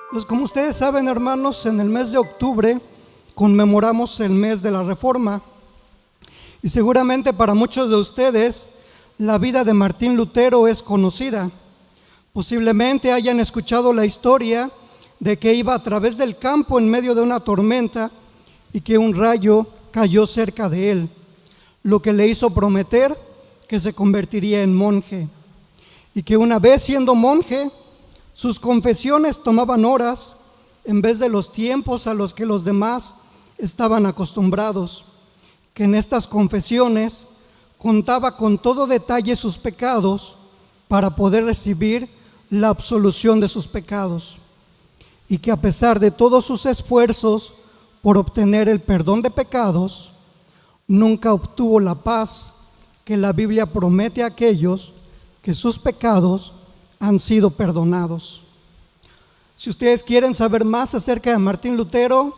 Pues como ustedes saben, hermanos, en el mes de octubre conmemoramos el mes de la Reforma y seguramente para muchos de ustedes la vida de Martín Lutero es conocida. Posiblemente hayan escuchado la historia de que iba a través del campo en medio de una tormenta y que un rayo cayó cerca de él, lo que le hizo prometer que se convertiría en monje y que una vez siendo monje, sus confesiones tomaban horas en vez de los tiempos a los que los demás estaban acostumbrados, que en estas confesiones contaba con todo detalle sus pecados para poder recibir la absolución de sus pecados, y que a pesar de todos sus esfuerzos por obtener el perdón de pecados, nunca obtuvo la paz que la Biblia promete a aquellos que sus pecados han sido perdonados. Si ustedes quieren saber más acerca de Martín Lutero,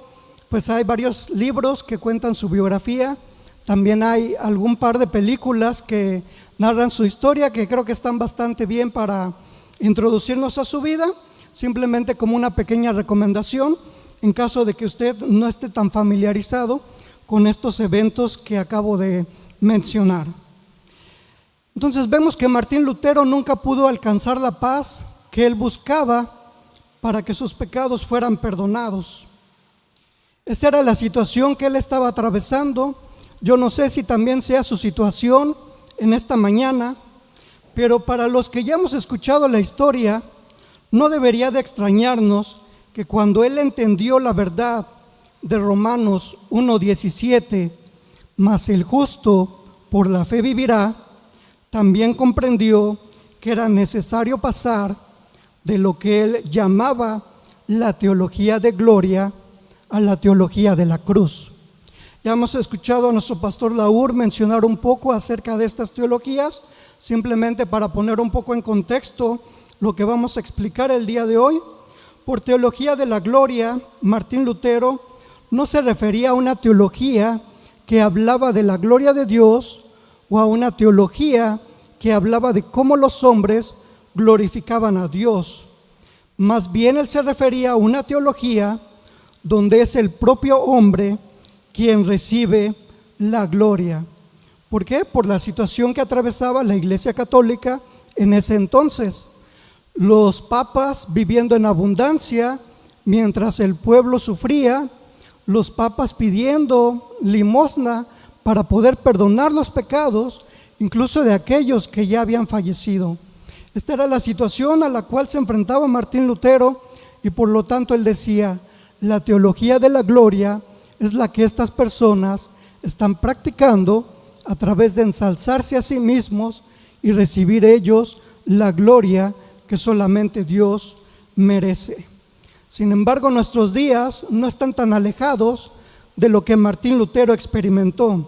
pues hay varios libros que cuentan su biografía. También hay algún par de películas que narran su historia, que creo que están bastante bien para introducirnos a su vida, simplemente como una pequeña recomendación en caso de que usted no esté tan familiarizado con estos eventos que acabo de mencionar. Entonces vemos que Martín Lutero nunca pudo alcanzar la paz que él buscaba para que sus pecados fueran perdonados. Esa era la situación que él estaba atravesando. Yo no sé si también sea su situación en esta mañana, pero para los que ya hemos escuchado la historia, no debería de extrañarnos que cuando él entendió la verdad de Romanos 1:17, mas el justo por la fe vivirá, también comprendió que era necesario pasar de lo que él llamaba la teología de gloria a la teología de la cruz. Ya hemos escuchado a nuestro pastor Laur mencionar un poco acerca de estas teologías, simplemente para poner un poco en contexto lo que vamos a explicar el día de hoy. Por teología de la gloria, Martín Lutero no se refería a una teología que hablaba de la gloria de Dios o a una teología que hablaba de cómo los hombres glorificaban a Dios. Más bien él se refería a una teología donde es el propio hombre quien recibe la gloria. ¿Por qué? Por la situación que atravesaba la Iglesia Católica en ese entonces. Los papas viviendo en abundancia mientras el pueblo sufría, los papas pidiendo limosna para poder perdonar los pecados, incluso de aquellos que ya habían fallecido. Esta era la situación a la cual se enfrentaba Martín Lutero y por lo tanto él decía, la teología de la gloria es la que estas personas están practicando a través de ensalzarse a sí mismos y recibir ellos la gloria que solamente Dios merece. Sin embargo, nuestros días no están tan alejados de lo que Martín Lutero experimentó.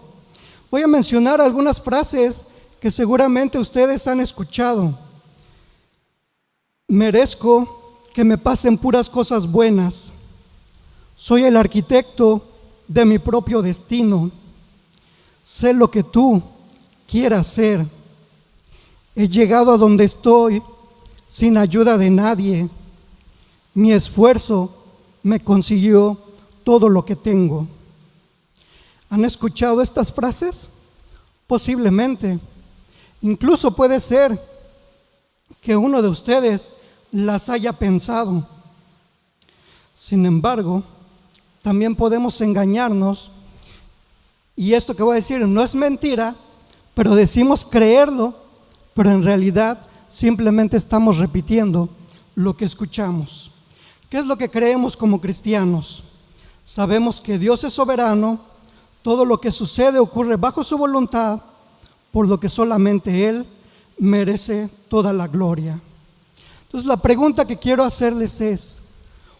Voy a mencionar algunas frases que seguramente ustedes han escuchado. Merezco que me pasen puras cosas buenas. Soy el arquitecto de mi propio destino. Sé lo que tú quieras ser. He llegado a donde estoy sin ayuda de nadie. Mi esfuerzo me consiguió todo lo que tengo. ¿Han escuchado estas frases? Posiblemente. Incluso puede ser que uno de ustedes las haya pensado. Sin embargo, también podemos engañarnos, y esto que voy a decir no es mentira, pero decimos creerlo, pero en realidad simplemente estamos repitiendo lo que escuchamos. ¿Qué es lo que creemos como cristianos? Sabemos que Dios es soberano, todo lo que sucede ocurre bajo su voluntad, por lo que solamente Él merece toda la gloria. Entonces la pregunta que quiero hacerles es,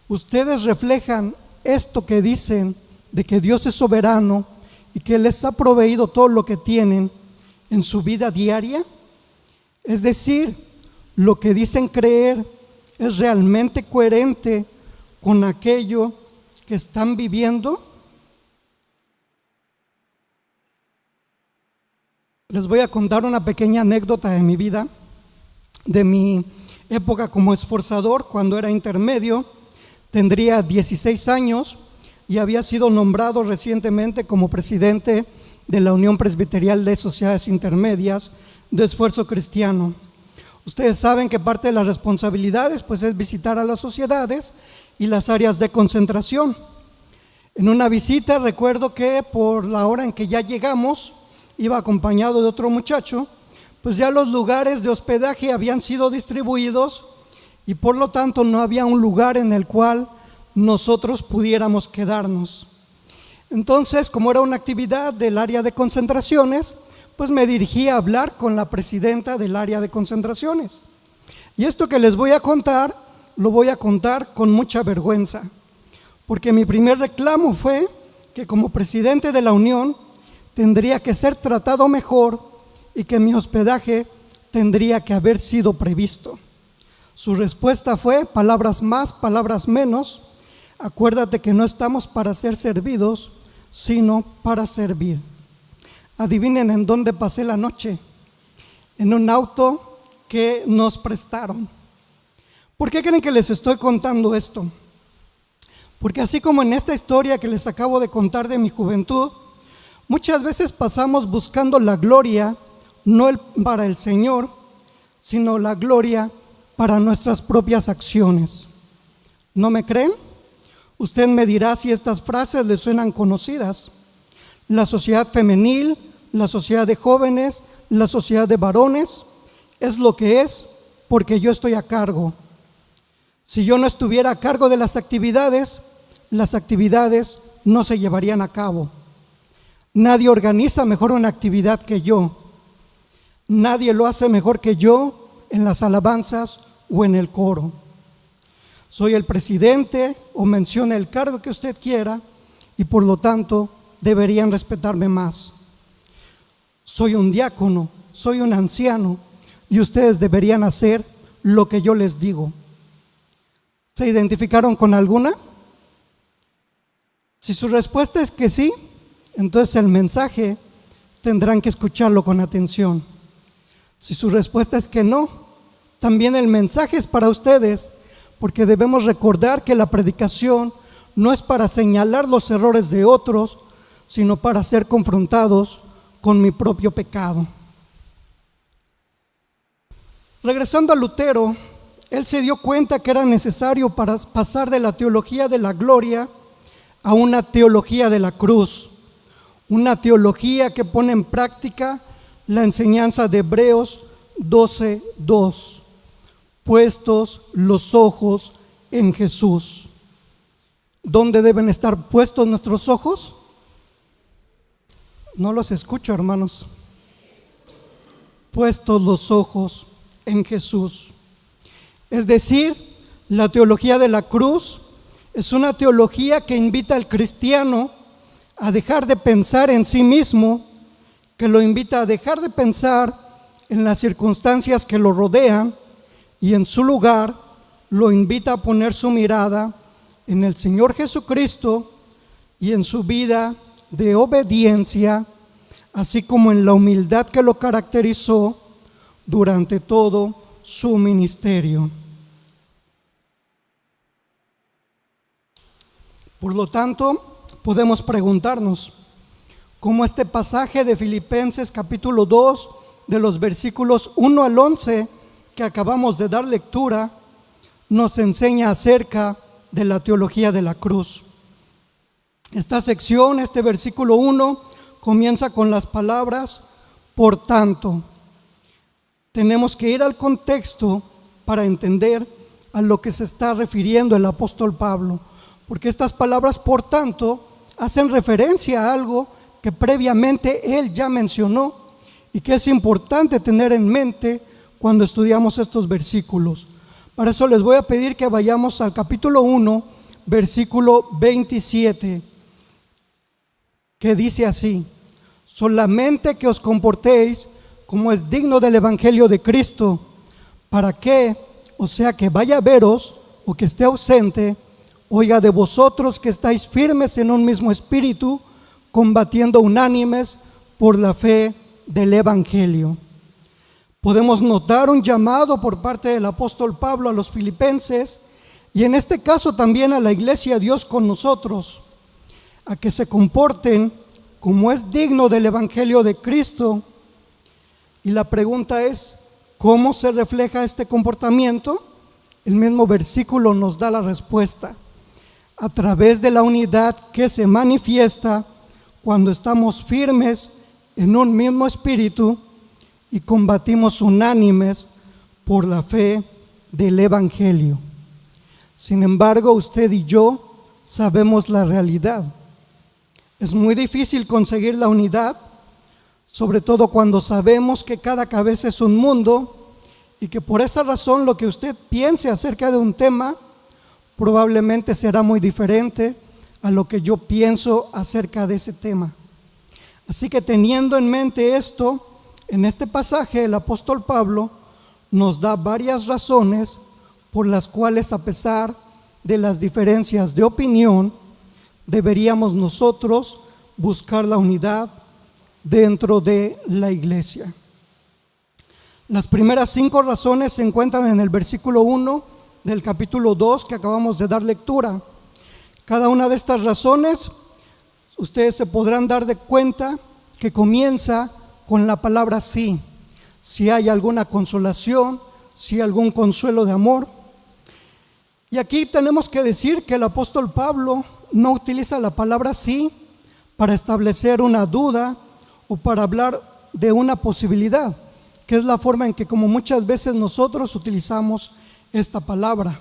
¿ustedes reflejan esto que dicen de que Dios es soberano y que les ha proveído todo lo que tienen en su vida diaria? Es decir, lo que dicen creer es realmente coherente con aquello que están viviendo. Les voy a contar una pequeña anécdota de mi vida, de mi época como esforzador, cuando era intermedio. Tendría 16 años y había sido nombrado recientemente como presidente de la Unión Presbiterial de Sociedades Intermedias de Esfuerzo Cristiano. Ustedes saben que parte de las responsabilidades pues es visitar a las sociedades y las áreas de concentración. En una visita recuerdo que por la hora en que ya llegamos, iba acompañado de otro muchacho, pues ya los lugares de hospedaje habían sido distribuidos y por lo tanto no había un lugar en el cual nosotros pudiéramos quedarnos. Entonces, como era una actividad del área de concentraciones, pues me dirigí a hablar con la presidenta del área de concentraciones. Y esto que les voy a contar, lo voy a contar con mucha vergüenza, porque mi primer reclamo fue que como presidente de la Unión tendría que ser tratado mejor y que mi hospedaje tendría que haber sido previsto. Su respuesta fue: palabras más, palabras menos, acuérdate que no estamos para ser servidos, sino para servir. Adivinen en dónde pasé la noche. En un auto que nos prestaron. ¿Por qué creen que les estoy contando esto? Porque así como en esta historia que les acabo de contar de mi juventud, muchas veces pasamos buscando la gloria, no para el Señor, sino la gloria para nuestras propias acciones. ¿No me creen? Usted me dirá si estas frases le suenan conocidas. La sociedad femenil, la sociedad de jóvenes, la sociedad de varones, es lo que es porque yo estoy a cargo. Si yo no estuviera a cargo de las actividades no se llevarían a cabo. Nadie organiza mejor una actividad que yo. Nadie lo hace mejor que yo en las alabanzas o en el coro. Soy el presidente, o mencione el cargo que usted quiera, y por lo tanto deberían respetarme más. Soy un diácono, soy un anciano, y ustedes deberían hacer lo que yo les digo. ¿Se identificaron con alguna? Si su respuesta es que sí, entonces el mensaje tendrán que escucharlo con atención. Si su respuesta es que no, también el mensaje es para ustedes, porque debemos recordar que la predicación no es para señalar los errores de otros, sino para ser confrontados con mi propio pecado. Regresando a Lutero, él se dio cuenta que era necesario para pasar de la teología de la gloria a una teología de la cruz, una teología que pone en práctica la enseñanza de Hebreos 12:2. Puestos los ojos en Jesús. ¿Dónde deben estar puestos nuestros ojos? No los escucho, hermanos. Puestos los ojos en Jesús. Es decir, la teología de la cruz es una teología que invita al cristiano a dejar de pensar en sí mismo, que lo invita a dejar de pensar en las circunstancias que lo rodean, y en su lugar lo invita a poner su mirada en el Señor Jesucristo y en su vida de obediencia, así como en la humildad que lo caracterizó durante todo su ministerio. Por lo tanto, podemos preguntarnos cómo este pasaje de Filipenses capítulo 2, de los versículos 1 al 11, que acabamos de dar lectura, nos enseña acerca de la teología de la cruz. Esta sección, este versículo 1, comienza con las palabras por tanto. Tenemos que ir al contexto para entender a lo que se está refiriendo el apóstol Pablo, porque estas palabras por tanto hacen referencia a algo que previamente él ya mencionó y que es importante tener en mente cuando estudiamos estos versículos. Para eso les voy a pedir que vayamos al capítulo 1, versículo 27, que dice así: solamente que os comportéis como es digno del evangelio de Cristo, para que, o sea que vaya a veros o que esté ausente, oiga de vosotros que estáis firmes en un mismo espíritu, combatiendo unánimes por la fe del evangelio. Podemos notar un llamado por parte del apóstol Pablo a los filipenses y en este caso también a la iglesia, Dios con nosotros, a que se comporten como es digno del Evangelio de Cristo. Y la pregunta es, ¿cómo se refleja este comportamiento? El mismo versículo nos da la respuesta: a través de la unidad que se manifiesta cuando estamos firmes en un mismo espíritu y combatimos unánimes por la fe del Evangelio. Sin embargo, usted y yo sabemos la realidad. Es muy difícil conseguir la unidad, sobre todo cuando sabemos que cada cabeza es un mundo y que por esa razón lo que usted piense acerca de un tema probablemente será muy diferente a lo que yo pienso acerca de ese tema. Así que teniendo en mente esto, en este pasaje el apóstol Pablo nos da varias razones por las cuales, a pesar de las diferencias de opinión, deberíamos nosotros buscar la unidad dentro de la iglesia. Las primeras 5 razones se encuentran en el versículo 1 del capítulo 2 que acabamos de dar lectura. Cada una de estas razones, ustedes se podrán dar de cuenta que comienza con la palabra sí. Si hay alguna consolación, si hay algún consuelo de amor. Y aquí tenemos que decir que el apóstol Pablo no utiliza la palabra sí para establecer una duda o para hablar de una posibilidad, que es la forma en que como muchas veces nosotros utilizamos esta palabra.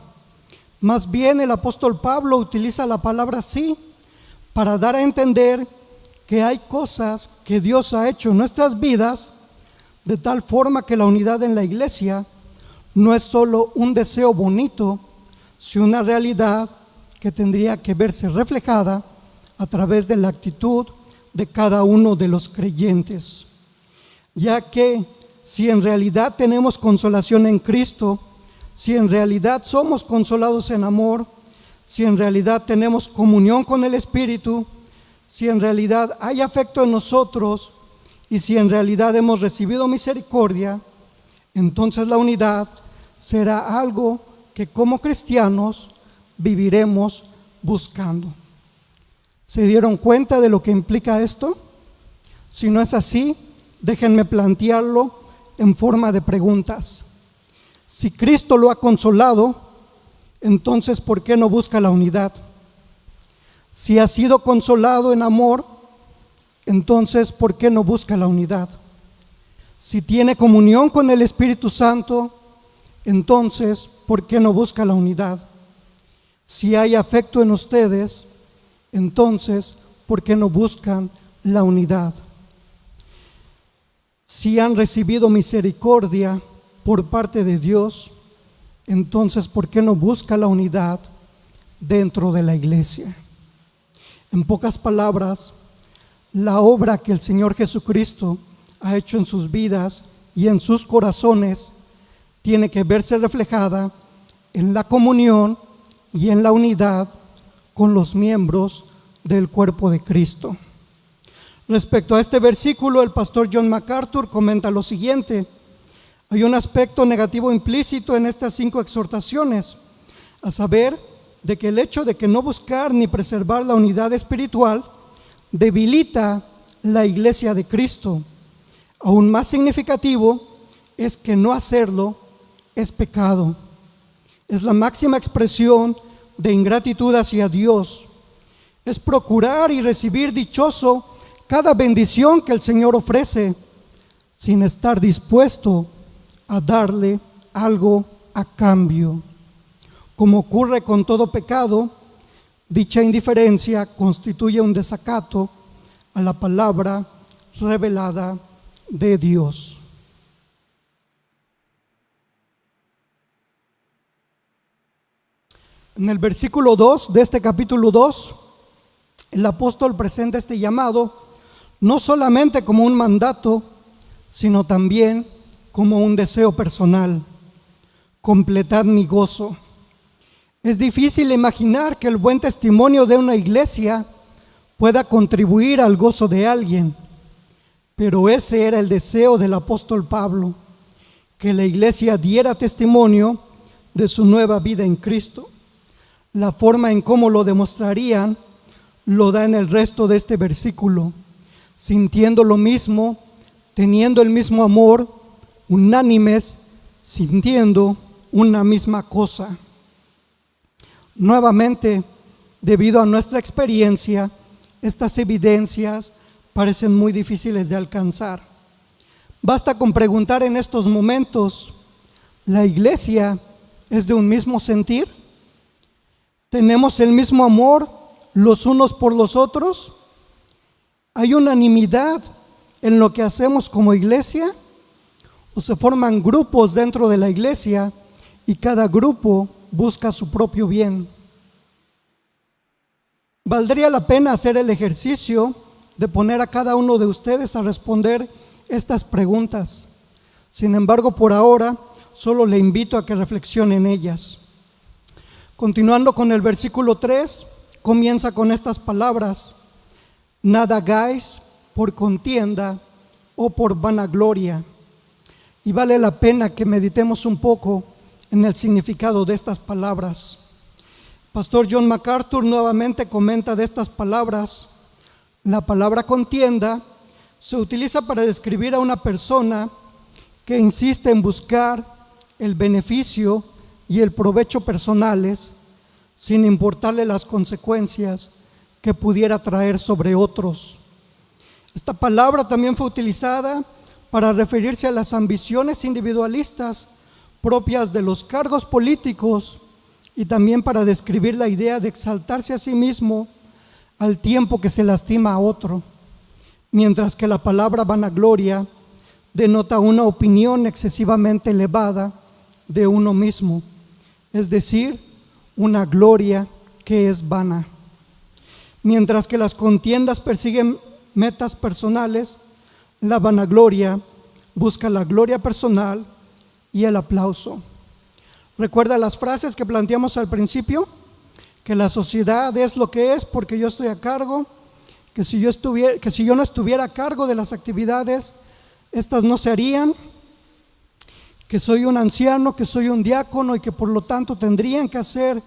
Más bien el apóstol Pablo utiliza la palabra sí para dar a entender que hay cosas que Dios ha hecho en nuestras vidas de tal forma que la unidad en la iglesia no es solo un deseo bonito, sino una realidad que tendría que verse reflejada a través de la actitud de cada uno de los creyentes. Ya que si en realidad tenemos consolación en Cristo, si en realidad somos consolados en amor, si en realidad tenemos comunión con el Espíritu, si en realidad hay afecto en nosotros y si en realidad hemos recibido misericordia, entonces la unidad será algo que como cristianos viviremos buscando. ¿Se dieron cuenta de lo que implica esto? Si no es así, déjenme plantearlo en forma de preguntas. Si Cristo lo ha consolado, entonces ¿por qué no busca la unidad? Si ha sido consolado en amor, entonces ¿por qué no busca la unidad? Si tiene comunión con el Espíritu Santo, entonces ¿por qué no busca la unidad? Si hay afecto en ustedes, entonces ¿por qué no buscan la unidad? Si han recibido misericordia por parte de Dios, entonces ¿por qué no busca la unidad dentro de la iglesia? En pocas palabras, la obra que el Señor Jesucristo ha hecho en sus vidas y en sus corazones tiene que verse reflejada en la comunión y en la unidad con los miembros del cuerpo de Cristo. Respecto a este versículo, el pastor John MacArthur comenta lo siguiente: hay un aspecto negativo implícito en estas 5 exhortaciones, a saber, de que el hecho de que no buscar ni preservar la unidad espiritual debilita la iglesia de Cristo. Aún más significativo es que no hacerlo es pecado. Es la máxima expresión de ingratitud hacia Dios. Es procurar y recibir dichoso cada bendición que el Señor ofrece, sin estar dispuesto a darle algo a cambio. Como ocurre con todo pecado, dicha indiferencia constituye un desacato a la palabra revelada de Dios. En el versículo 2 de este capítulo 2, el apóstol presenta este llamado no solamente como un mandato, sino también como un deseo personal. Completad mi gozo. Es difícil imaginar que el buen testimonio de una iglesia pueda contribuir al gozo de alguien, pero ese era el deseo del apóstol Pablo, que la iglesia diera testimonio de su nueva vida en Cristo. La forma en cómo lo demostrarían lo da en el resto de este versículo: sintiendo lo mismo, teniendo el mismo amor, unánimes, sintiendo una misma cosa. Nuevamente, debido a nuestra experiencia, estas evidencias parecen muy difíciles de alcanzar. Basta con preguntar en estos momentos: ¿la iglesia es de un mismo sentir? ¿Tenemos el mismo amor los unos por los otros? ¿Hay unanimidad en lo que hacemos como iglesia? ¿O se forman grupos dentro de la iglesia y cada grupo busca su propio bien? Valdría la pena hacer el ejercicio de poner a cada uno de ustedes a responder estas preguntas. Sin embargo, por ahora, solo le invito a que reflexione en ellas. Continuando con el versículo 3, comienza con estas palabras: nada hagáis por contienda o por vanagloria. Y vale la pena que meditemos un poco en el significado de estas palabras. Pastor John MacArthur nuevamente comenta de estas palabras: la palabra contienda se utiliza para describir a una persona que insiste en buscar el beneficio y el provecho personales sin importarle las consecuencias que pudiera traer sobre otros. Esta palabra también fue utilizada para referirse a las ambiciones individualistas propias de los cargos políticos y también para describir la idea de exaltarse a sí mismo al tiempo que se lastima a otro, mientras que la palabra vanagloria denota una opinión excesivamente elevada de uno mismo, es decir, una gloria que es vana. Mientras que las contiendas persiguen metas personales, la vanagloria busca la gloria personal y el aplauso. ¿Recuerda las frases que planteamos al principio? Que la sociedad es lo que es porque yo estoy a cargo, que si yo no estuviera a cargo de las actividades, estas no se harían, que soy un anciano, que soy un diácono y que por lo tanto tendrían que hacer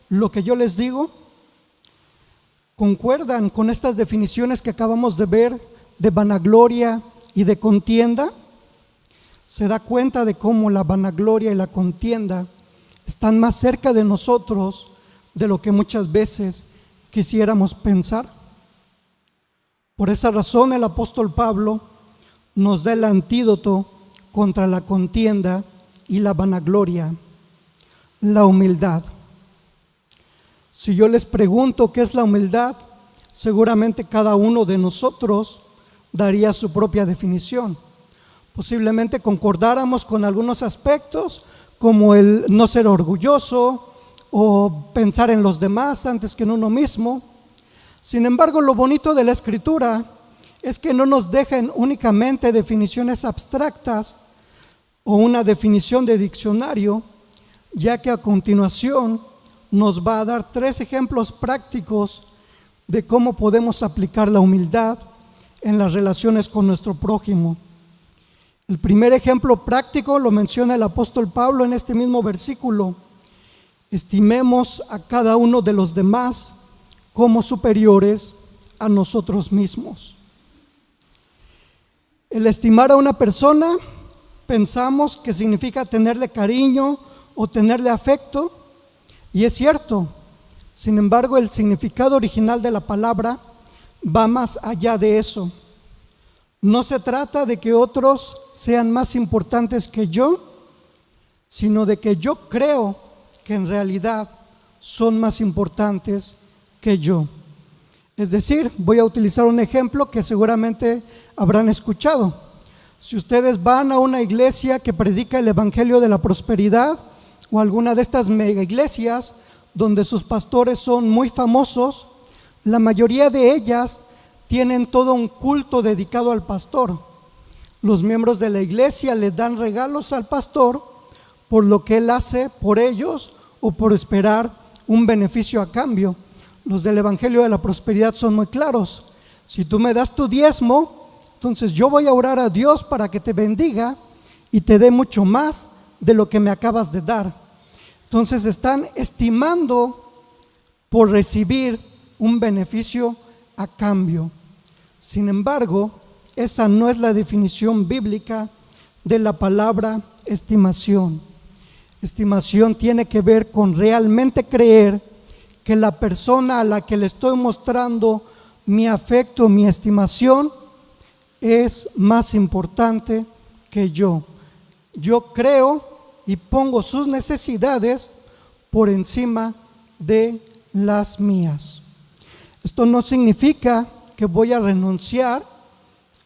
lo que yo les digo. ¿Concuerdan con estas definiciones que acabamos de ver de vanagloria y de contienda? ¿Se da cuenta de cómo la vanagloria y la contienda están más cerca de nosotros de lo que muchas veces quisiéramos pensar? Por esa razón el apóstol Pablo nos da el antídoto contra la contienda y la vanagloria: la humildad. Si yo les pregunto qué es la humildad, seguramente cada uno de nosotros daría su propia definición. Posiblemente concordáramos con algunos aspectos, como el no ser orgulloso o pensar en los demás antes que en uno mismo. Sin embargo, lo bonito de la Escritura es que no nos dejan únicamente definiciones abstractas o una definición de diccionario, ya que a continuación nos va a dar 3 ejemplos prácticos de cómo podemos aplicar la humildad en las relaciones con nuestro prójimo. El primer ejemplo práctico lo menciona el apóstol Pablo en este mismo versículo: estimemos a cada uno de los demás como superiores a nosotros mismos. El estimar a una persona pensamos que significa tenerle cariño o tenerle afecto, y es cierto. Sin embargo, el significado original de la palabra va más allá de eso. No se trata de que otros sean más importantes que yo, sino de que yo creo que en realidad son más importantes que yo. Es decir, voy a utilizar un ejemplo que seguramente habrán escuchado. Si ustedes van a una iglesia que predica el evangelio de la prosperidad o alguna de estas mega iglesias donde sus pastores son muy famosos, la mayoría de ellas tienen todo un culto dedicado al pastor. Los miembros de la iglesia le dan regalos al pastor por lo que él hace por ellos o por esperar un beneficio a cambio. Los del evangelio de la prosperidad son muy claros: si tú me das tu diezmo, entonces yo voy a orar a Dios para que te bendiga y te dé mucho más de lo que me acabas de dar. Entonces están estimando por recibir un beneficio a cambio. Sin embargo, esa no es la definición bíblica de la palabra estimación. Estimación tiene que ver con realmente creer que la persona a la que le estoy mostrando mi afecto, mi estimación, es más importante que yo. Yo creo y pongo sus necesidades por encima de las mías. Esto no significa que voy a renunciar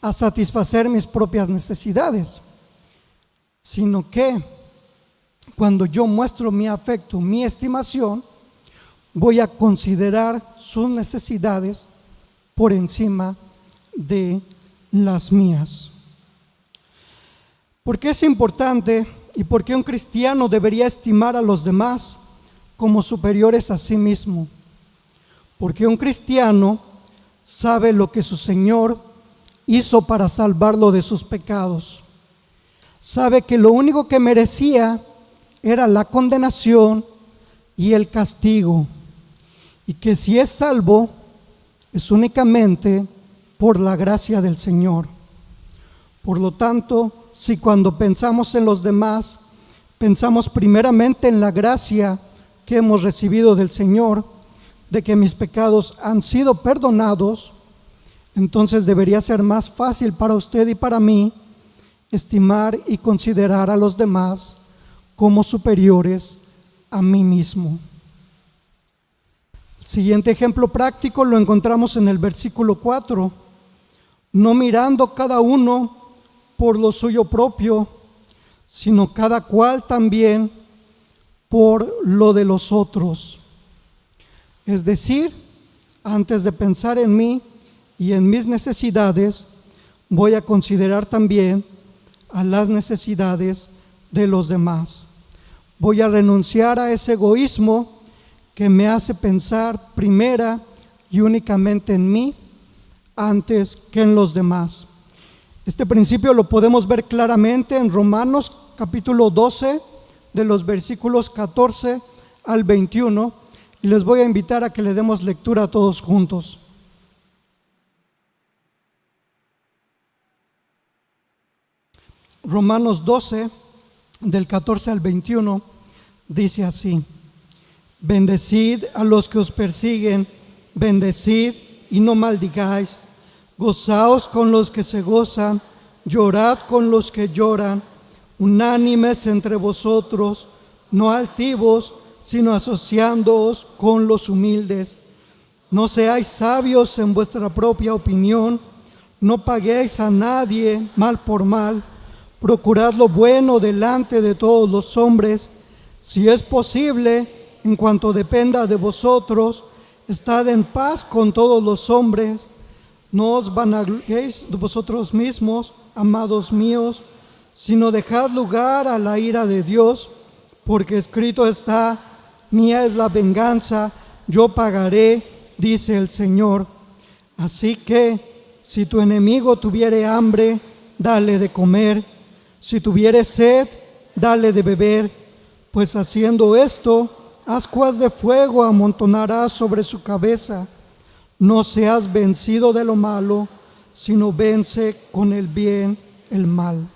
a satisfacer mis propias necesidades, sino que cuando yo muestro mi afecto, mi estimación, voy a considerar sus necesidades por encima de las mías. ¿Por qué es importante y por qué un cristiano debería estimar a los demás como superiores a sí mismo? Porque un cristiano sabe lo que su Señor hizo para salvarlo de sus pecados. Sabe que lo único que merecía era la condenación y el castigo, y que si es salvo es únicamente por la gracia del Señor. Por lo tanto, si cuando pensamos en los demás, pensamos primeramente en la gracia que hemos recibido del Señor, de que mis pecados han sido perdonados, entonces debería ser más fácil para usted y para mí estimar y considerar a los demás como superiores a mí mismo. El siguiente ejemplo práctico lo encontramos en el versículo 4. No mirando cada uno por lo suyo propio, sino cada cual también por lo de los otros. Es decir, antes de pensar en mí y en mis necesidades, voy a considerar también a las necesidades de los demás. Voy a renunciar a ese egoísmo que me hace pensar primera y únicamente en mí antes que en los demás. Este principio lo podemos ver claramente en Romanos capítulo 12, de los versículos 14 al 21, y les voy a invitar a que le demos lectura a todos juntos. Romanos 12, del 14 al 21, dice así: bendecid a los que os persiguen, bendecid y no maldigáis, gozaos con los que se gozan, llorad con los que lloran, unánimes entre vosotros, no altivos, sino asociándoos con los humildes. No seáis sabios en vuestra propia opinión, no paguéis a nadie mal por mal, procurad lo bueno delante de todos los hombres. Si es posible, en cuanto dependa de vosotros, estad en paz con todos los hombres. No os vanagloriéis de vosotros mismos, amados míos, sino dejad lugar a la ira de Dios, porque escrito está: mía es la venganza, yo pagaré, dice el Señor. Así que, si tu enemigo tuviere hambre, dale de comer; si tuviere sed, dale de beber, pues haciendo esto, ascuas de fuego amontonarás sobre su cabeza. No seas vencido de lo malo, sino vence con el bien el mal.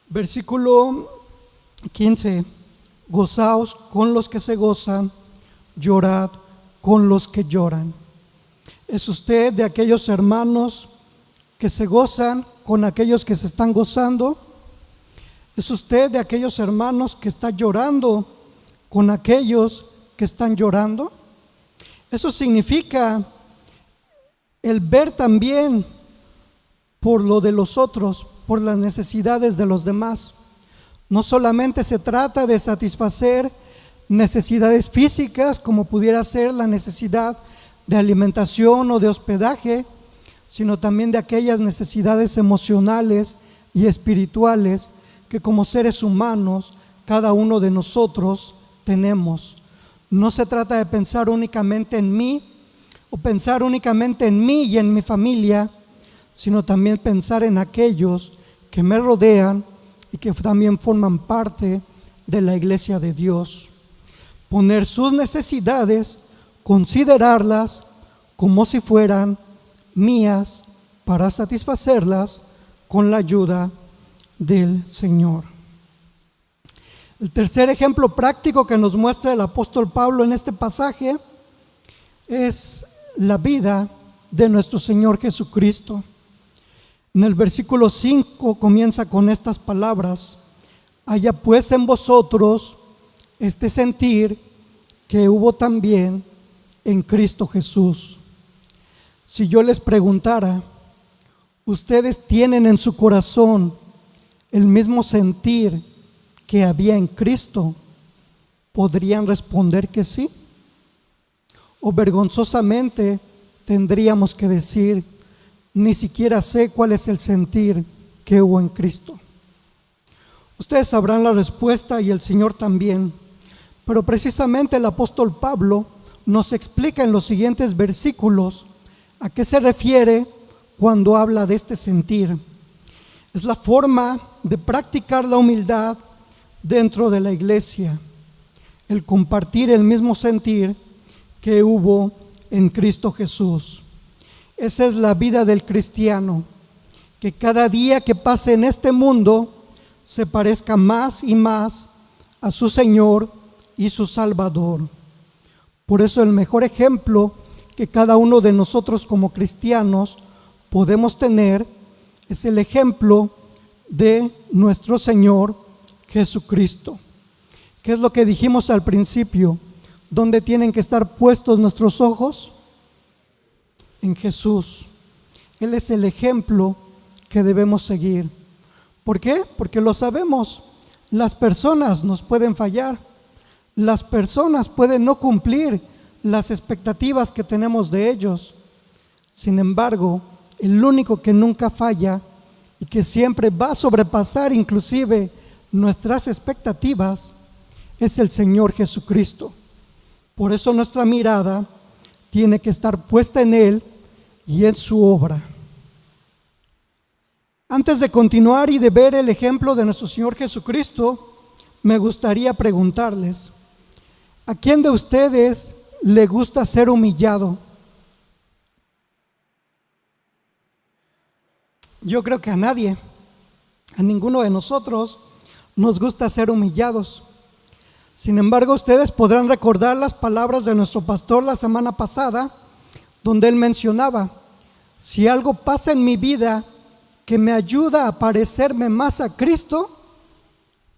Versículo 15. Gozaos con los que se gozan, llorad con los que lloran. ¿Es usted de aquellos hermanos que se gozan con aquellos que se están gozando? ¿Es usted de aquellos hermanos que está llorando con aquellos que están llorando? Eso significa el ver también por lo de los otros, por las necesidades de los demás. No solamente se trata de satisfacer necesidades físicas, como pudiera ser la necesidad de alimentación o de hospedaje, sino también de aquellas necesidades emocionales y espirituales que como seres humanos cada uno de nosotros tenemos. No se trata de pensar únicamente en mí o pensar únicamente en mí y en mi familia, sino también pensar en aquellos que me rodean y que también forman parte de la iglesia de Dios. Poner sus necesidades considerarlas como si fueran mías para satisfacerlas con la ayuda del Señor. El tercer ejemplo práctico que nos muestra el apóstol Pablo en este pasaje es la vida de nuestro Señor Jesucristo. En el versículo 5 comienza con estas palabras: haya pues en vosotros este sentir que hubo también en Cristo Jesús. Si yo les preguntara, ¿ustedes tienen en su corazón el mismo sentir que había en Cristo? ¿Podrían responder que sí? ¿O vergonzosamente tendríamos que decir, ni siquiera sé cuál es el sentir que hubo en Cristo? Ustedes sabrán la respuesta y el Señor también, pero precisamente el apóstol Pablo nos explica en los siguientes versículos a qué se refiere cuando habla de este sentir. Es la forma de practicar la humildad dentro de la iglesia, el compartir el mismo sentir que hubo en Cristo Jesús. Esa es la vida del cristiano, que cada día que pase en este mundo se parezca más y más a su Señor y su Salvador. Por eso el mejor ejemplo que cada uno de nosotros como cristianos podemos tener es el ejemplo de nuestro Señor Jesucristo. ¿Qué es lo que dijimos al principio? ¿Dónde tienen que estar puestos nuestros ojos? En Jesús. Él es el ejemplo que debemos seguir. ¿Por qué? Porque lo sabemos. Las personas nos pueden fallar. Las personas pueden no cumplir las expectativas que tenemos de ellos. Sin embargo, el único que nunca falla y que siempre va a sobrepasar inclusive nuestras expectativas es el Señor Jesucristo. Por eso nuestra mirada tiene que estar puesta en Él y en su obra. Antes de continuar y de ver el ejemplo de nuestro Señor Jesucristo, me gustaría preguntarles, ¿a quién de ustedes le gusta ser humillado? Yo creo que a nadie, a ninguno de nosotros nos gusta ser humillados. Sin embargo, ustedes podrán recordar las palabras de nuestro pastor la semana pasada, donde él mencionaba, si algo pasa en mi vida que me ayuda a parecerme más a Cristo,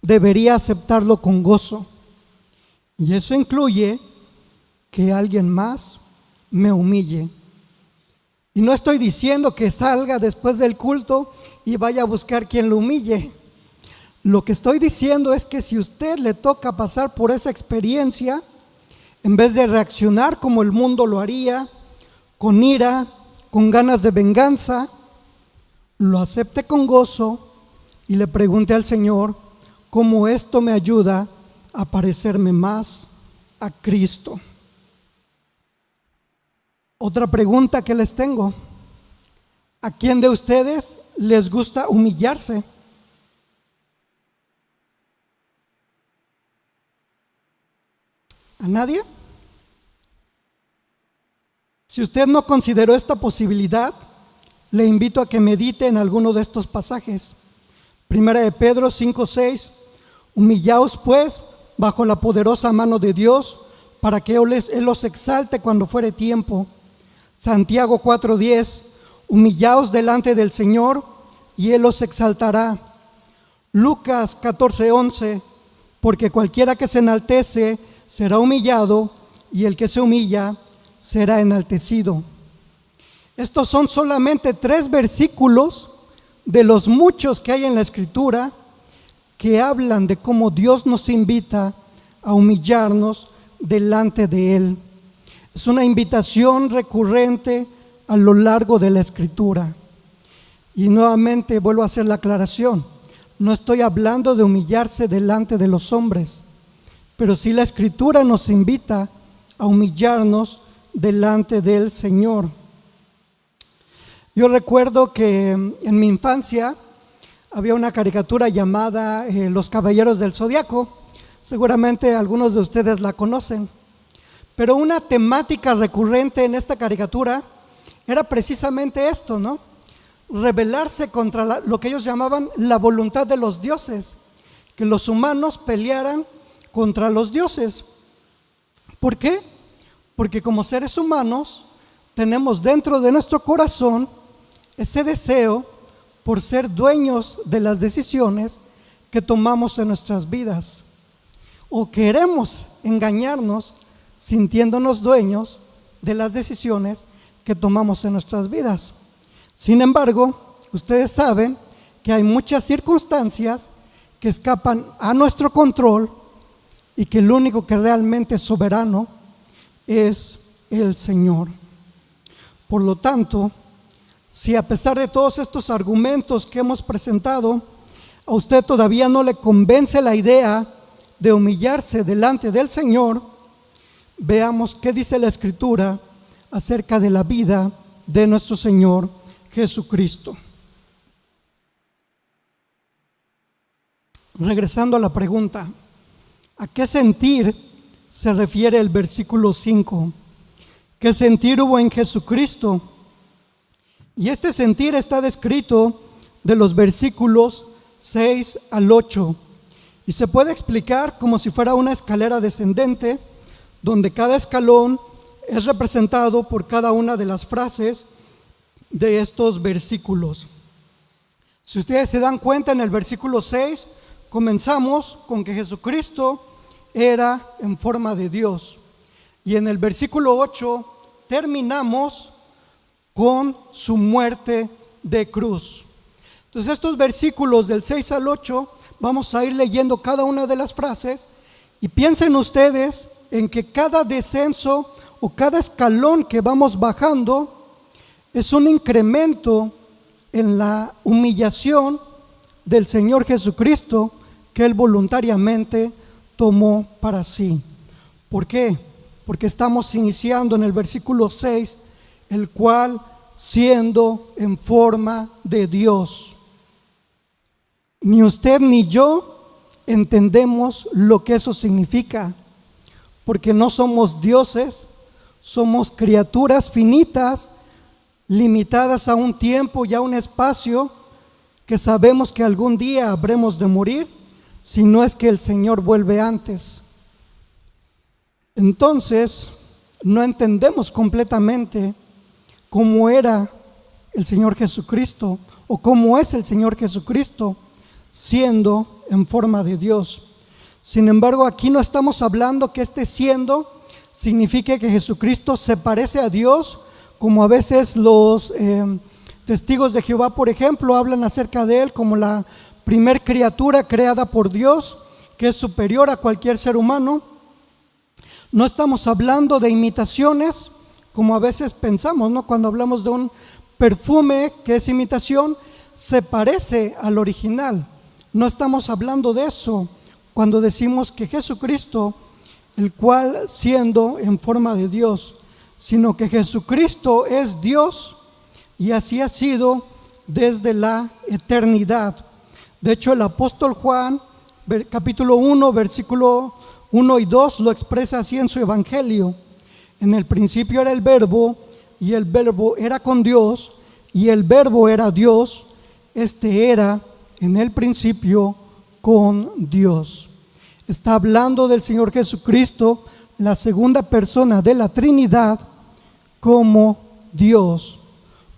debería aceptarlo con gozo. Y eso incluye que alguien más me humille. Y no estoy diciendo que salga después del culto y vaya a buscar quien lo humille. Lo que estoy diciendo es que si usted le toca pasar por esa experiencia, en vez de reaccionar como el mundo lo haría, con ira, con ganas de venganza, lo acepte con gozo y le pregunte al Señor cómo esto me ayuda a parecerme más a Cristo. Otra pregunta que les tengo: ¿a quién de ustedes les gusta humillarse? ¿A nadie? Si usted no consideró esta posibilidad, le invito a que medite en alguno de estos pasajes. Primera de Pedro 5:6, humillaos pues bajo la poderosa mano de Dios, para que Él los exalte cuando fuere tiempo. Santiago 4:10, humillaos delante del Señor y Él los exaltará. Lucas 14:11, porque cualquiera que se enaltece será humillado, y el que se humilla será enaltecido. Estos son solamente 3 versículos de los muchos que hay en la Escritura que hablan de cómo Dios nos invita a humillarnos delante de Él. Es una invitación recurrente a lo largo de la Escritura. Y nuevamente vuelvo a hacer la aclaración: no estoy hablando de humillarse delante de los hombres, pero sí la Escritura nos invita a humillarnos delante del Señor. Yo recuerdo que en mi infancia había una caricatura llamada Los Caballeros del Zodiaco. Seguramente algunos de ustedes la conocen, Pero una temática recurrente en esta caricatura era precisamente esto, ¿no? Rebelarse contra lo que ellos llamaban la voluntad de los dioses, que los humanos pelearan contra los dioses. ¿Por qué? Porque como seres humanos tenemos dentro de nuestro corazón ese deseo por ser dueños de las decisiones que tomamos en nuestras vidas, o queremos engañarnos sintiéndonos dueños de las decisiones que tomamos en nuestras vidas. Sin embargo, ustedes saben que hay muchas circunstancias que escapan a nuestro control y que el único que realmente es soberano es el Señor. Por lo tanto, si a pesar de todos estos argumentos que hemos presentado, a usted todavía no le convence la idea de humillarse delante del Señor, veamos qué dice la Escritura acerca de la vida de nuestro Señor Jesucristo. Regresando a la pregunta, ¿a qué sentir se refiere el versículo 5? ¿Qué sentir hubo en Jesucristo? Y este sentir está descrito de los versículos 6 al 8 y se puede explicar como si fuera una escalera descendente, donde cada escalón es representado por cada una de las frases de estos versículos. Si ustedes se dan cuenta, en el versículo 6 comenzamos con que Jesucristo era en forma de Dios, y en el versículo 8 terminamos con su muerte de cruz. Entonces estos versículos del 6 al 8 vamos a ir leyendo cada una de las frases, y piensen ustedes en que cada descenso o cada escalón que vamos bajando es un incremento en la humillación del Señor Jesucristo que Él voluntariamente tomó para sí. ¿Por qué? Porque estamos iniciando en el versículo 6, el cual siendo en forma de Dios. Ni usted ni yo entendemos lo que eso significa, porque no somos dioses, somos criaturas finitas, limitadas a un tiempo y a un espacio, que sabemos que algún día habremos de morir, si no es que el Señor vuelve antes. Entonces, no entendemos completamente cómo era el Señor Jesucristo, o cómo es el Señor Jesucristo siendo en forma de Dios. Sin embargo, aquí no estamos hablando que este siendo signifique que Jesucristo se parece a Dios, como a veces los testigos de Jehová, por ejemplo, hablan acerca de Él como la primer criatura creada por Dios, que es superior a cualquier ser humano. No estamos hablando de imitaciones, como a veces pensamos, ¿no? Cuando hablamos de un perfume que es imitación, se parece al original. No estamos hablando de eso cuando decimos que Jesucristo, el cual siendo en forma de Dios, sino que Jesucristo es Dios y así ha sido desde la eternidad. De hecho, el apóstol Juan, capítulo 1, versículo 1 y 2, lo expresa así en su evangelio: en el principio era el verbo, y el verbo era con Dios, y el verbo era Dios. Este era en el principio con Dios. Está hablando del Señor Jesucristo, la segunda persona de la Trinidad, como Dios.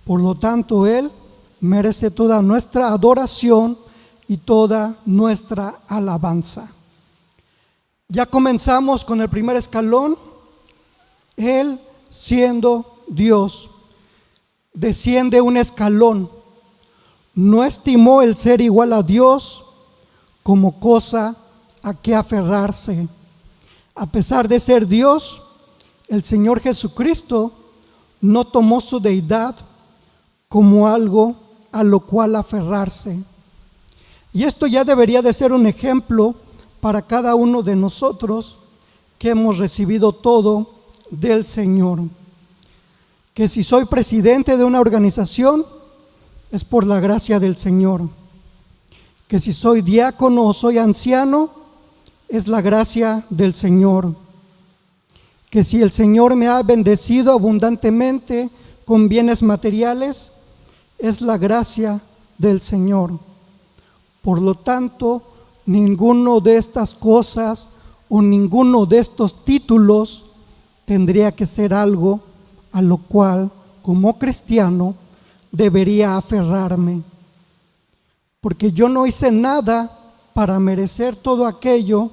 Por lo tanto, Él merece toda nuestra adoración y toda nuestra alabanza. Ya comenzamos con el primer escalón. Él, siendo Dios, desciende un escalón. No estimó el ser igual a Dios como cosa a que aferrarse. A pesar de ser Dios, el Señor Jesucristo no tomó su deidad como algo a lo cual aferrarse. Y esto ya debería de ser un ejemplo para cada uno de nosotros que hemos recibido todo del Señor. Que si soy presidente de una organización, es por la gracia del Señor. Que si soy diácono o soy anciano, es la gracia del Señor. que si el Señor me ha bendecido abundantemente con bienes materiales, es la gracia del Señor. Por lo tanto, ninguno de estas cosas o ninguno de estos títulos tendría que ser algo a lo cual, como cristiano, debería aferrarme. Porque yo no hice nada para merecer todo aquello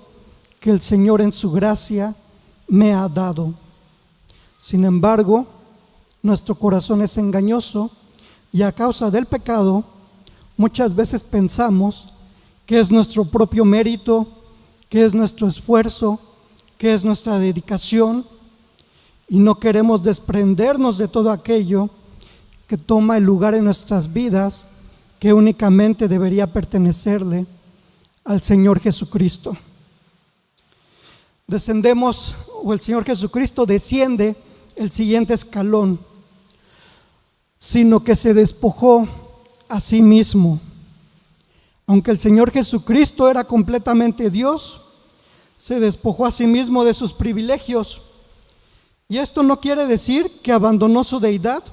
que el Señor en su gracia me ha dado. Sin embargo, nuestro corazón es engañoso y a causa del pecado, muchas veces pensamos que es nuestro propio mérito, que es nuestro esfuerzo, que es nuestra dedicación, y no queremos desprendernos de todo aquello que toma el lugar en nuestras vidas que únicamente debería pertenecerle al Señor Jesucristo. Descendemos, o el Señor Jesucristo desciende el siguiente escalón, sino que se despojó a sí mismo. Aunque el Señor Jesucristo era completamente Dios, se despojó a sí mismo de sus privilegios. Y esto no quiere decir que abandonó su deidad,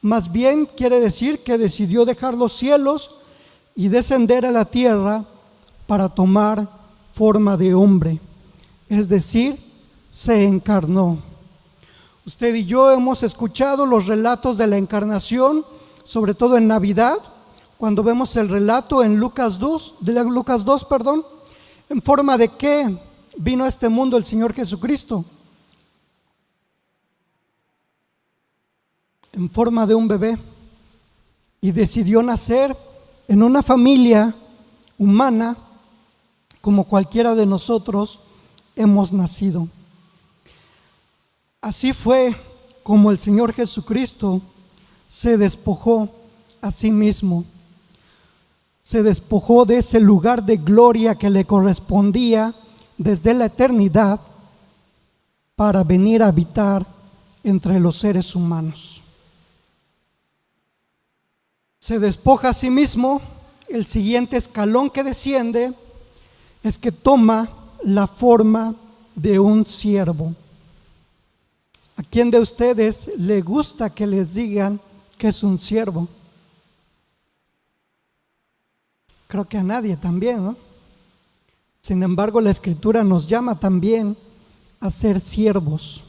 más bien quiere decir que decidió dejar los cielos y descender a la tierra para tomar forma de hombre, es decir, se encarnó. Usted y yo hemos escuchado los relatos de la encarnación, sobre todo en Navidad, cuando vemos el relato en Lucas 2, ¿en forma de qué vino a este mundo el Señor Jesucristo? En forma de un bebé, y decidió nacer en una familia humana como cualquiera de nosotros hemos nacido. Así fue como el Señor Jesucristo se despojó a sí mismo, se despojó de ese lugar de gloria que le correspondía desde la eternidad para venir a habitar entre los seres humanos. Se despoja a sí mismo. El siguiente escalón que desciende es que toma la forma de un siervo. ¿A quién de ustedes le gusta que les digan que es un siervo? Creo que a nadie también, ¿no? Sin embargo, la Escritura nos llama también a ser siervos,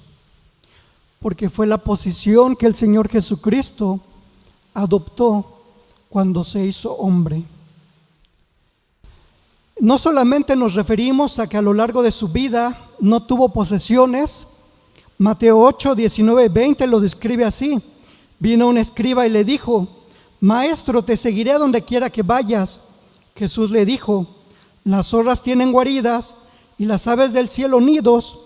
porque fue la posición que el Señor Jesucristo adoptó cuando se hizo hombre. No solamente nos referimos a que a lo largo de su vida no tuvo posesiones. Mateo 8, 19 y 20 lo describe así: vino un escriba y le dijo: Maestro, te seguiré a donde quiera que vayas. Jesús le dijo: las zorras tienen guaridas y las aves del cielo nidos,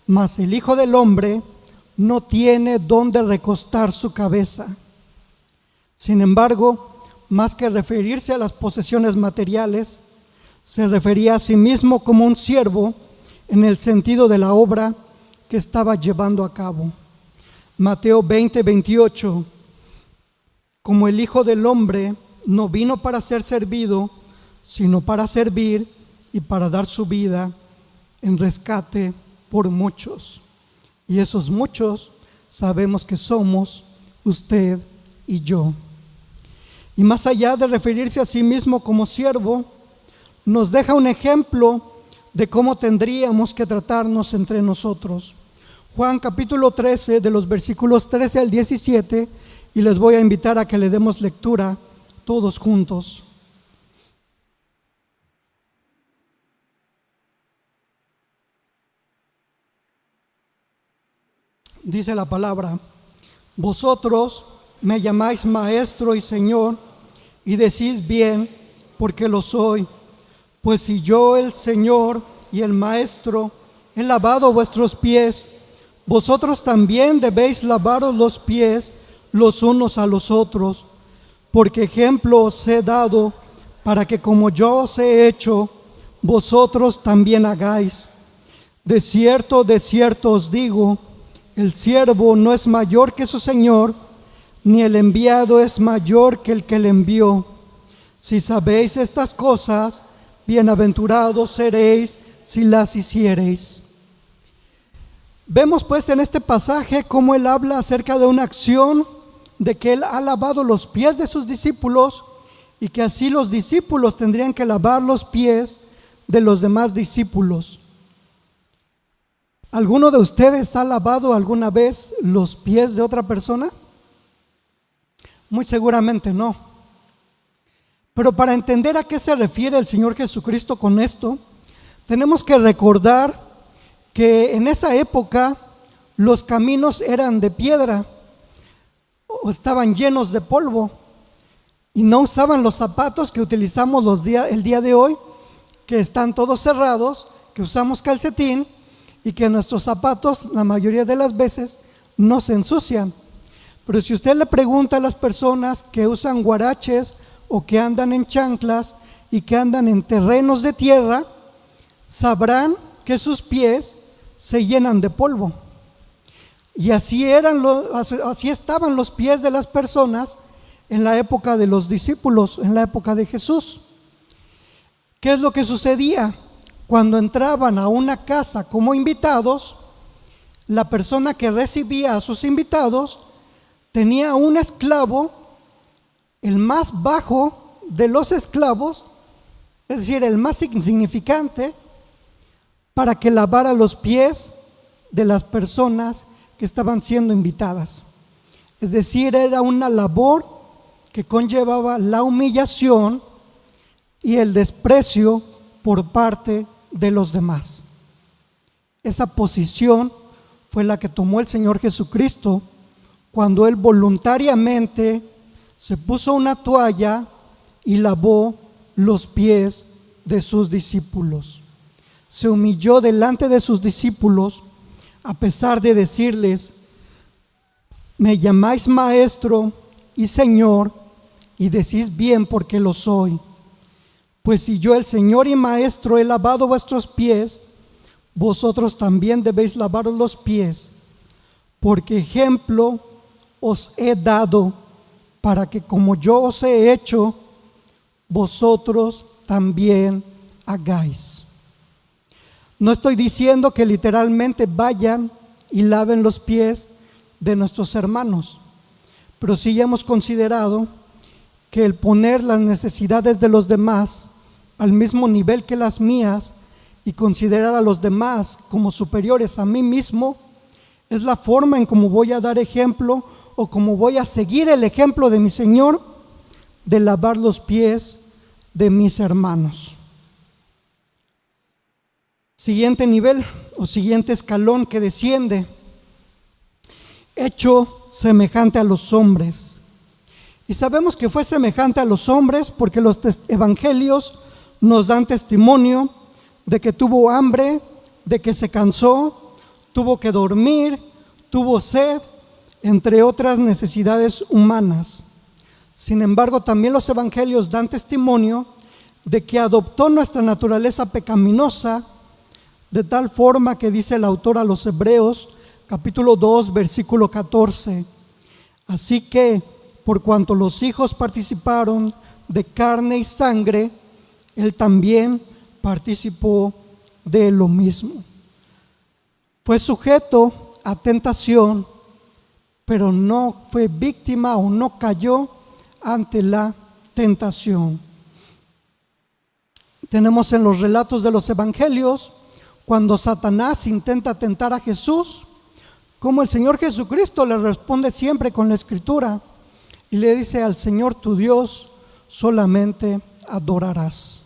mas el Hijo del Hombre no tiene dónde recostar su cabeza. Sin embargo, más que referirse a las posesiones materiales, se refería a sí mismo como un siervo en el sentido de la obra que estaba llevando a cabo. Mateo 20, 28: como el Hijo del Hombre no vino para ser servido, sino para servir y para dar su vida en rescate por muchos. Y esos muchos sabemos que somos usted y yo. Y más allá de referirse a sí mismo como siervo, nos deja un ejemplo de cómo tendríamos que tratarnos entre nosotros. Juan capítulo 13, de los versículos 13 al 17, y les voy a invitar a que le demos lectura todos juntos. Dice la palabra: vosotros me llamáis maestro y Señor, y decís bien, porque lo soy. Pues si yo, el Señor y el Maestro, he lavado vuestros pies, vosotros también debéis lavaros los pies los unos a los otros, porque ejemplo os he dado, para que como yo os he hecho, vosotros también hagáis. De cierto os digo, el siervo no es mayor que su Señor, ni el enviado es mayor que el que le envió. Si sabéis estas cosas, bienaventurados seréis si las hiciereis. Vemos pues en este pasaje cómo él habla acerca de una acción de que él ha lavado los pies de sus discípulos y que así los discípulos tendrían que lavar los pies de los demás discípulos. ¿Alguno de ustedes ha lavado alguna vez los pies de otra persona? Muy seguramente no. Pero para entender a qué se refiere el Señor Jesucristo con esto, tenemos que recordar que en esa época los caminos eran de piedra o estaban llenos de polvo y no usaban los zapatos que utilizamos el día de hoy, que están todos cerrados, que usamos calcetín y que nuestros zapatos la mayoría de las veces no se ensucian. Pero si usted le pregunta a las personas que usan huaraches o que andan en chanclas y que andan en terrenos de tierra, sabrán que sus pies se llenan de polvo. Y así estaban los pies de las personas en la época de los discípulos, en la época de Jesús. ¿Qué es lo que sucedía? Cuando entraban a una casa como invitados, la persona que recibía a sus invitados tenía un esclavo, el más bajo de los esclavos, es decir, el más insignificante, para que lavara los pies de las personas que estaban siendo invitadas. Es decir, era una labor que conllevaba la humillación y el desprecio por parte de los demás. Esa posición fue la que tomó el Señor Jesucristo cuando Él voluntariamente se puso una toalla y lavó los pies de sus discípulos. Se humilló delante de sus discípulos a pesar de decirles: me llamáis maestro y Señor, y decís bien porque lo soy. Pues si yo, el Señor y Maestro, he lavado vuestros pies, vosotros también debéis lavaros los pies, porque ejemplo os he dado para que como yo os he hecho, vosotros también hagáis. No estoy diciendo que literalmente vayan y laven los pies de nuestros hermanos, pero sí hemos considerado que el poner las necesidades de los demás al mismo nivel que las mías y considerar a los demás como superiores a mí mismo es la forma en cómo voy a dar ejemplo o cómo voy a seguir el ejemplo de mi Señor de lavar los pies de mis hermanos. Siguiente nivel o siguiente escalón que desciende: hecho semejante a los hombres. Y sabemos que fue semejante a los hombres porque los evangelios nos dan testimonio de que tuvo hambre, de que se cansó, tuvo que dormir, tuvo sed, entre otras necesidades humanas. Sin embargo, también los evangelios dan testimonio de que adoptó nuestra naturaleza pecaminosa, de tal forma que dice el autor a los Hebreos, capítulo 2, versículo 14: así que, por cuanto los hijos participaron de carne y sangre, Él también participó de lo mismo. Fue sujeto a tentación, pero no fue víctima o no cayó ante la tentación. Tenemos en los relatos de los evangelios, cuando Satanás intenta tentar a Jesús, como el Señor Jesucristo le responde siempre con la Escritura y le dice: al Señor tu Dios solamente adorarás.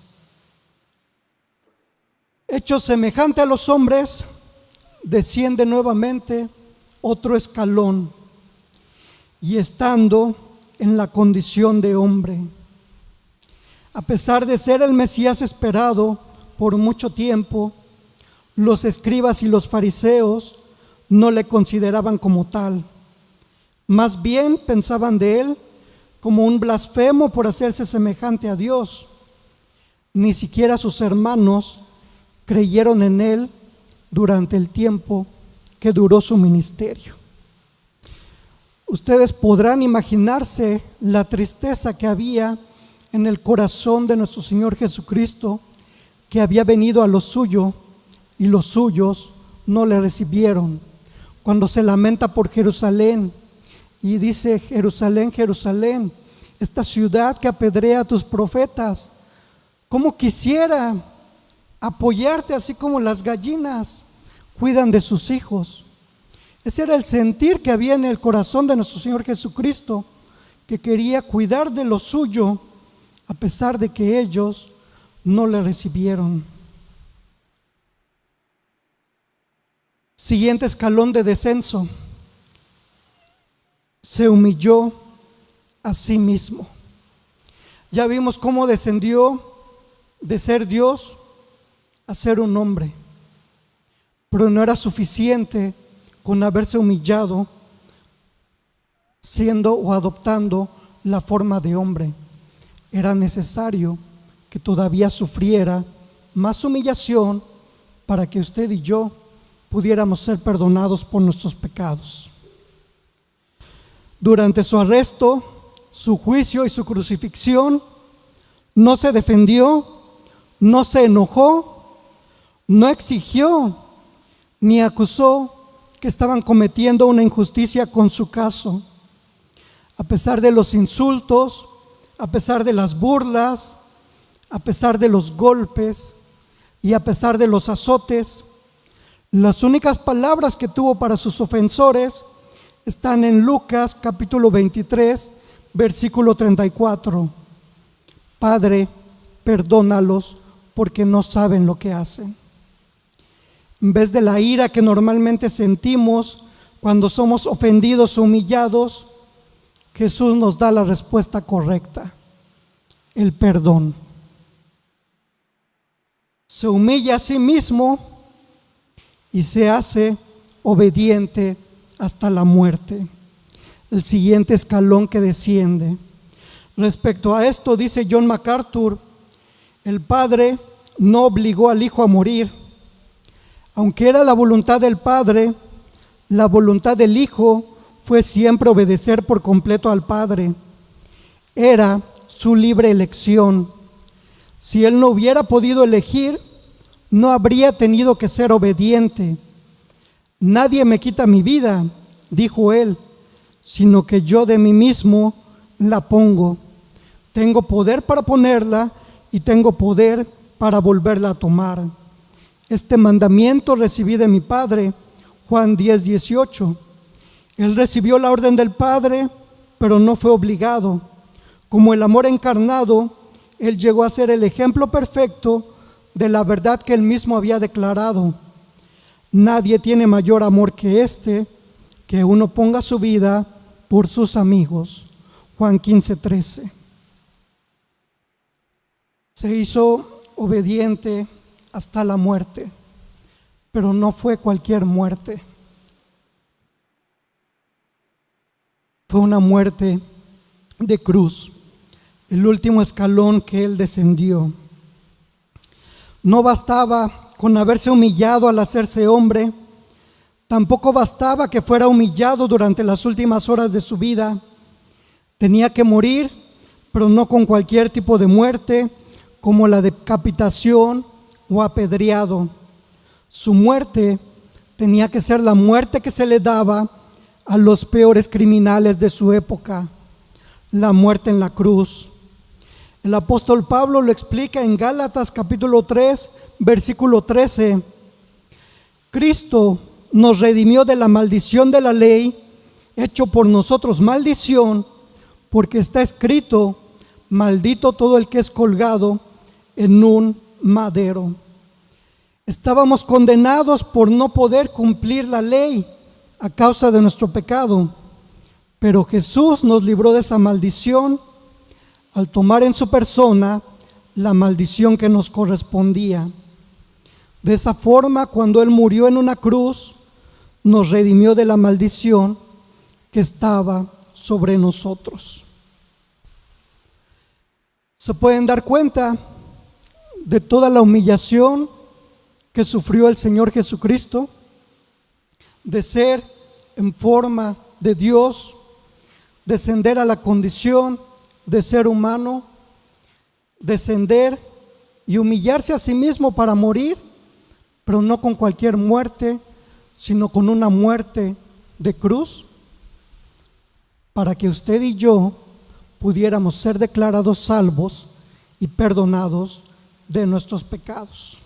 Hecho semejante a los hombres, desciende nuevamente otro escalón, y estando en la condición de hombre, a pesar de ser el Mesías esperado por mucho tiempo, los escribas y los fariseos no le consideraban como tal. Más bien pensaban de él como un blasfemo por hacerse semejante a Dios. Ni siquiera sus hermanos creyeron en él durante el tiempo que duró su ministerio. Ustedes podrán imaginarse la tristeza que había en el corazón de nuestro Señor Jesucristo, que había venido a lo suyo y los suyos no le recibieron. cuando se lamenta por Jerusalén y dice: Jerusalén, Jerusalén, esta ciudad que apedrea a tus profetas, cómo quisiera apoyarte así como las gallinas cuidan de sus hijos. Ese era el sentir que había en el corazón de nuestro Señor Jesucristo, que quería cuidar de lo suyo a pesar de que ellos no le recibieron. Siguiente escalón de descenso: se humilló a sí mismo. Ya vimos cómo descendió de ser Dios a ser un hombre, pero no era suficiente con haberse humillado siendo o adoptando la forma de hombre. Era necesario que todavía sufriera más humillación para que usted y yo pudiéramos ser perdonados por nuestros pecados. Durante su arresto, su juicio y su crucifixión, no se defendió, no se enojó, no exigió ni acusó que estaban cometiendo una injusticia con su caso. A pesar de los insultos, a pesar de las burlas, a pesar de los golpes y a pesar de los azotes, las únicas palabras que tuvo para sus ofensores están en Lucas capítulo 23, versículo 34. Padre, perdónalos porque no saben lo que hacen. En vez de la ira que normalmente sentimos cuando somos ofendidos o humillados, Jesús nos da la respuesta correcta: el perdón. Se humilla a sí mismo y se hace obediente hasta la muerte. El siguiente escalón que desciende. Respecto a esto, dice John MacArthur: el Padre no obligó al Hijo a morir. Aunque era la voluntad del Padre, la voluntad del Hijo fue siempre obedecer por completo al Padre. Era su libre elección. Si Él no hubiera podido elegir, no habría tenido que ser obediente. Nadie me quita mi vida, dijo Él, sino que yo de mí mismo la pongo. Tengo poder para ponerla y tengo poder para volverla a tomar. Este mandamiento recibí de mi Padre. Juan 10:18. Él recibió la orden del Padre, pero no fue obligado. Como el amor encarnado, Él llegó a ser el ejemplo perfecto de la verdad que Él mismo había declarado. Nadie tiene mayor amor que este, que uno ponga su vida por sus amigos. Juan 15:13. Se hizo obediente hasta la muerte, pero no fue cualquier muerte. Fue una muerte de cruz, el último escalón que Él descendió. No bastaba con haberse humillado al hacerse hombre, tampoco bastaba que fuera humillado durante las últimas horas de su vida. Tenía que morir, pero no con cualquier tipo de muerte, como la decapitación o apedreado. Su muerte tenía que ser la muerte que se le daba a los peores criminales de su época: la muerte en la cruz. El apóstol Pablo lo explica en Gálatas capítulo 3, versículo 13. Cristo nos redimió de la maldición de la ley, hecho por nosotros maldición, porque está escrito: maldito todo el que es colgado en un madero. Estábamos condenados por no poder cumplir la ley a causa de nuestro pecado, pero Jesús nos libró de esa maldición al tomar en su persona la maldición que nos correspondía. De esa forma, cuando Él murió en una cruz, nos redimió de la maldición que estaba sobre nosotros. Se pueden dar cuenta de toda la humillación que sufrió el Señor Jesucristo, de ser en forma de Dios, descender a la condición de ser humano, descender y humillarse a sí mismo para morir, pero no con cualquier muerte, sino con una muerte de cruz, para que usted y yo pudiéramos ser declarados salvos y perdonados de nuestros pecados.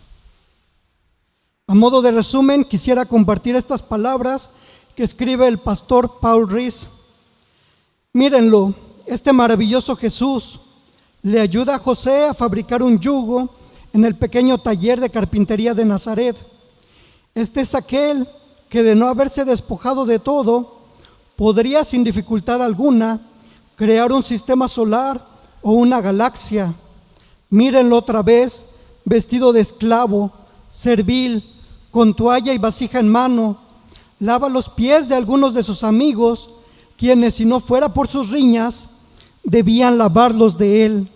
A modo de resumen, quisiera compartir estas palabras que escribe el pastor Paul Rees. Mírenlo, este maravilloso Jesús le ayuda a José a fabricar un yugo en el pequeño taller de carpintería de Nazaret. Este es aquel que, de no haberse despojado de todo, podría sin dificultad alguna crear un sistema solar o una galaxia. Mírenlo otra vez, vestido de esclavo, servil, con toalla y vasija en mano, lava los pies de algunos de sus amigos, quienes, si no fuera por sus riñas, debían lavarlos de él.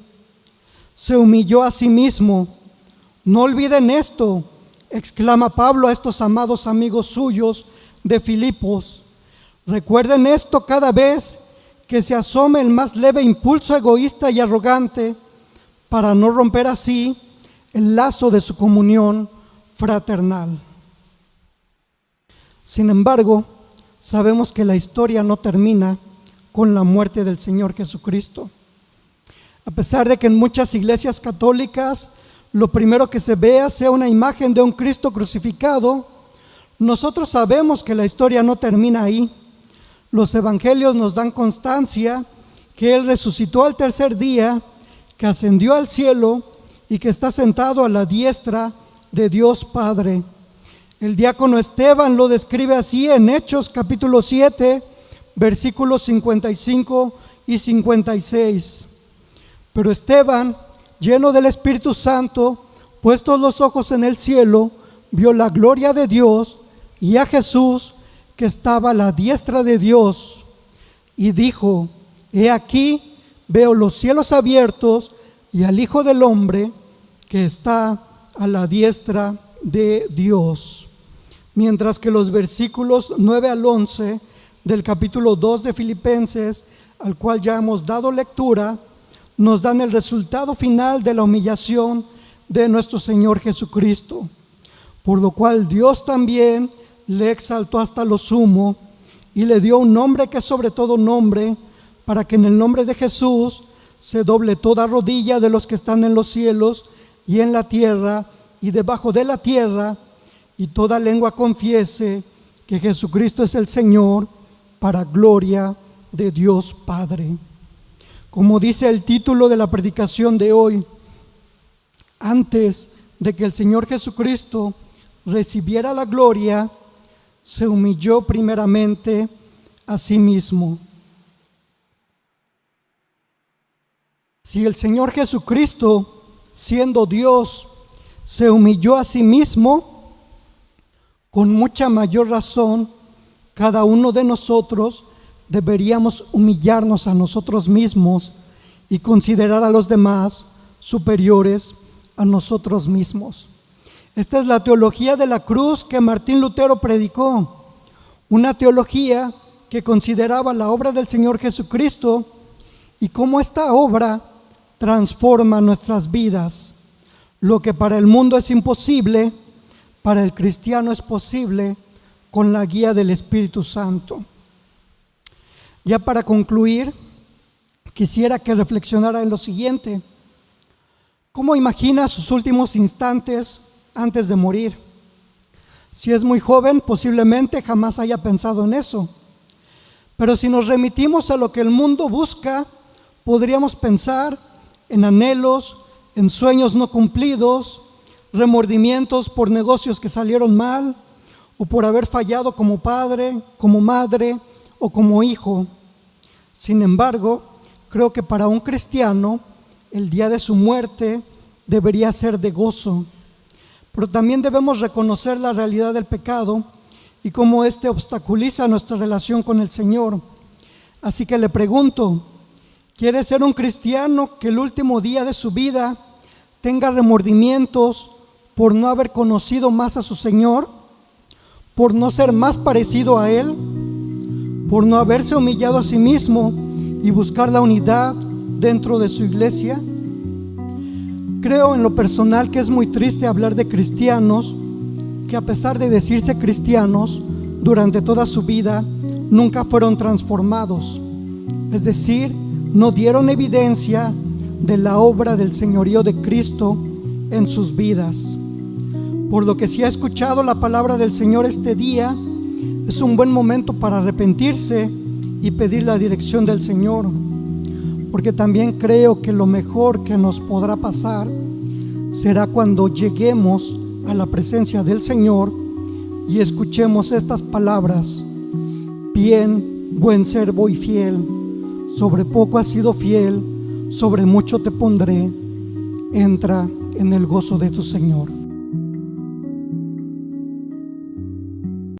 Se humilló a sí mismo. No olviden esto, exclama Pablo a estos amados amigos suyos de Filipos. Recuerden esto cada vez que se asome el más leve impulso egoísta y arrogante, para no romper así el lazo de su comunión fraternal. Sin embargo, sabemos que la historia no termina con la muerte del Señor Jesucristo. A pesar de que en muchas iglesias católicas lo primero que se vea sea una imagen de un Cristo crucificado, nosotros sabemos que la historia no termina ahí. Los evangelios nos dan constancia que Él resucitó al tercer día, que ascendió al cielo y que está sentado a la diestra de Dios Padre. El diácono Esteban lo describe así en Hechos capítulo 7, versículos 55 y 56. Pero Esteban, lleno del Espíritu Santo, puestos los ojos en el cielo, vio la gloria de Dios y a Jesús que estaba a la diestra de Dios, y dijo: he aquí, veo los cielos abiertos y al Hijo del Hombre que está a la diestra de Dios. Mientras que los versículos 9 al 11 del capítulo 2 de Filipenses, al cual ya hemos dado lectura, nos dan el resultado final de la humillación de nuestro Señor Jesucristo, por lo cual Dios también le exaltó hasta lo sumo y le dio un nombre que es sobre todo nombre, para que en el nombre de Jesús se doble toda rodilla de los que están en los cielos y en la tierra y debajo de la tierra, y toda lengua confiese que Jesucristo es el Señor, para gloria de Dios Padre. Como dice el título de la predicación de hoy, antes de que el Señor Jesucristo recibiera la gloria, se humilló primeramente a sí mismo. Si el Señor Jesucristo, siendo Dios, se humilló a sí mismo, con mucha mayor razón, cada uno de nosotros deberíamos humillarnos a nosotros mismos y considerar a los demás superiores a nosotros mismos. Esta es la teología de la cruz que Martín Lutero predicó, una teología que consideraba la obra del Señor Jesucristo y cómo esta obra transforma nuestras vidas. Lo que para el mundo es imposible, para el cristiano es posible con la guía del Espíritu Santo. Ya para concluir, quisiera que reflexionara en lo siguiente. ¿Cómo imagina sus últimos instantes antes de morir? Si es muy joven, posiblemente jamás haya pensado en eso. Pero si nos remitimos a lo que el mundo busca, podríamos pensar en anhelos, en sueños no cumplidos, remordimientos por negocios que salieron mal, o por haber fallado como padre, como madre o como hijo. Sin embargo, creo que para un cristiano el día de su muerte debería ser de gozo. Pero también debemos reconocer la realidad del pecado y cómo éste obstaculiza nuestra relación con el Señor. Así que le pregunto, ¿quiere ser un cristiano que el último día de su vida tenga remordimientos por no haber conocido más a su Señor, por no ser más parecido a Él, por no haberse humillado a sí mismo y buscar la unidad dentro de su iglesia? Creo en lo personal que es muy triste hablar de cristianos que a pesar de decirse cristianos, durante toda su vida nunca fueron transformados, es decir, no dieron evidencia de la obra del señorío de Cristo en sus vidas. Por lo que si ha escuchado la palabra del Señor este día, es un buen momento para arrepentirse y pedir la dirección del Señor, porque también creo que lo mejor que nos podrá pasar será cuando lleguemos a la presencia del Señor y escuchemos estas palabras: bien, buen siervo y fiel, sobre poco has sido fiel, sobre mucho te pondré, entra en el gozo de tu Señor.